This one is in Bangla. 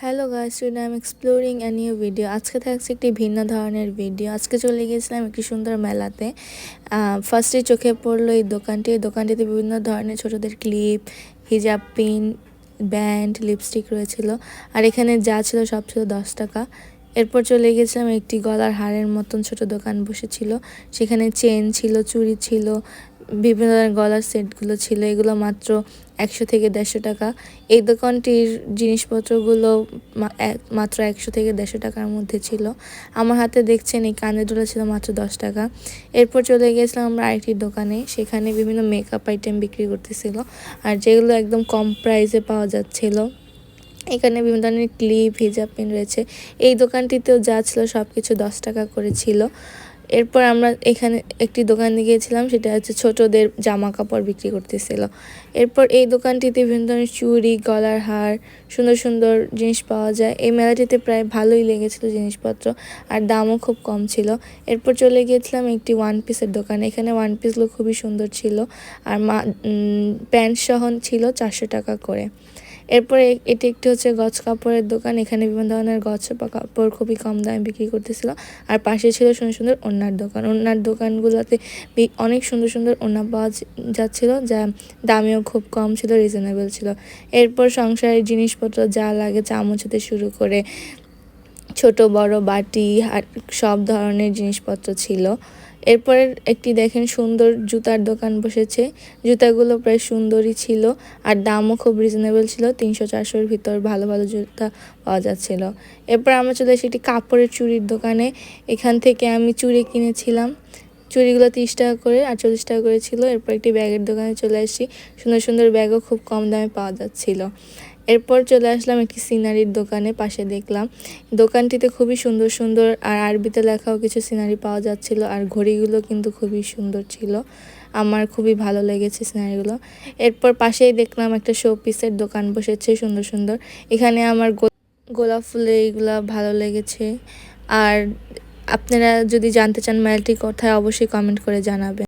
Hello guys, today I am exploring a new video. আজকে থাকছে একটি ভিন্ন ধরনের ভিডিও। আজকে চলে গিয়েছিলাম একটি সুন্দর মেলাতে। ফার্স্টে চোখে পড়লো এই দোকানটিতে বিভিন্ন ধরনের ছোটদের ক্লিপ, হিজাব পিন, ব্যান্ড, লিপস্টিক রয়েছিল। আর এখানে যা ছিল সব ছিল 10 টাকা। এরপর চলে গেছিলাম একটি গলার হারের মতন ছোট দোকান বসেছিল। সেখানে চেন ছিল, চুড়ি ছিল, বিভিন্ন ধরনের গলার সেটগুলো ছিল। এগুলো মাত্র 100 থেকে 150 টাকা। এই দোকানটির জিনিসপত্রগুলো মাত্র 100 থেকে 150 টাকার মধ্যে ছিল। আমার হাতে দেখছেন এই কানের দুলটা ছিল মাত্র 10 টাকা। এরপর চলে গেছিলাম আমরা আরেকটি দোকানে। সেখানে বিভিন্ন মেকআপ আইটেম বিক্রি করতেছিল, আর যেগুলো একদম কম প্রাইসে পাওয়া যাচ্ছিল। এখানে বিভিন্ন ধরনের ক্লিপ, হিজাব পিন রয়েছে। এই দোকানটিতেও যা ছিল সব কিছু 10 টাকা করে ছিল। এরপর আমরা এখানে একটি দোকানে গিয়েছিলাম, সেটা হচ্ছে ছোটদের জামা কাপড় বিক্রি করতেছিল। এরপর এই দোকানটিতে বিভিন্ন ধরনের চুড়ি, গলার হার, সুন্দর সুন্দর জিনিস পাওয়া যায়। এই মেলাটিতে প্রায় ভালোই লেগেছিল জিনিসপত্র, আর দামও খুব কম ছিল। এরপর চলে গিয়েছিলাম একটি ওয়ান পিসের দোকানে। এখানে ওয়ান পিসগুলো খুবই সুন্দর ছিল, আর প্যান্ট সহ ছিল 400 টাকা করে। এরপরে এটি একটি হচ্ছে গজ কাপড়ের দোকান। এখানে বিভিন্ন ধরনের গজ কাপড় খুবই কম দামে বিক্রি করতেছিল। আর পাশে ছিল সুন্দর সুন্দর ওড়নার দোকান। ওড়নার দোকানগুলোতে অনেক সুন্দর সুন্দর ওড়না পাওয়া যাচ্ছিল, যা দামেও খুব কম ছিল, রিজনেবল ছিল। এরপর সংসারের জিনিসপত্র যা লাগে, চামচ হতে শুরু করে ছোট বড় বাটি আর সব ধরনের জিনিসপত্র ছিল। এরপরে একটি দেখেন সুন্দর জুতার দোকান বসেছে। জুতাগুলো প্রায় সুন্দরই ছিল, আর দামও খুব রিজনেবল ছিল। 300-400-র ভিতর ভালো ভালো জুতা পাওয়া যাচ্ছিল। এরপর আমরা চলে এসেছি একটি কাপড়ের চুড়ির দোকানে। এখান থেকে আমি চুড়ি কিনেছিলাম। চুড়িগুলো 30 টাকা করে আর 40 টাকা করে ছিল। এরপর একটি ব্যাগের দোকানে চলে আসি। সুন্দর সুন্দর ব্যাগও খুব কম দামে পাওয়া যাচ্ছিল। এরপর চলে আসলাম একটি সিনারির দোকানে। পাশে দেখলাম দোকানটিতে খুবই সুন্দর সুন্দর আর আরবিতে লেখাও কিছু সিনারি পাওয়া যাচ্ছিল, আর ঘড়িগুলো কিন্তু খুবই সুন্দর ছিল। আমার খুবই ভালো লেগেছে সিনারিগুলো। এরপর পাশেই দেখলাম একটা শো পিসের দোকান বসেছে সুন্দর সুন্দর। এখানে আমার গোলাপ ফুলের এইগুলা ভালো লেগেছে। আর আপনারা যদি জানতে চান মেলাটি কোথায়, অবশ্যই কমেন্ট করে জানাবেন।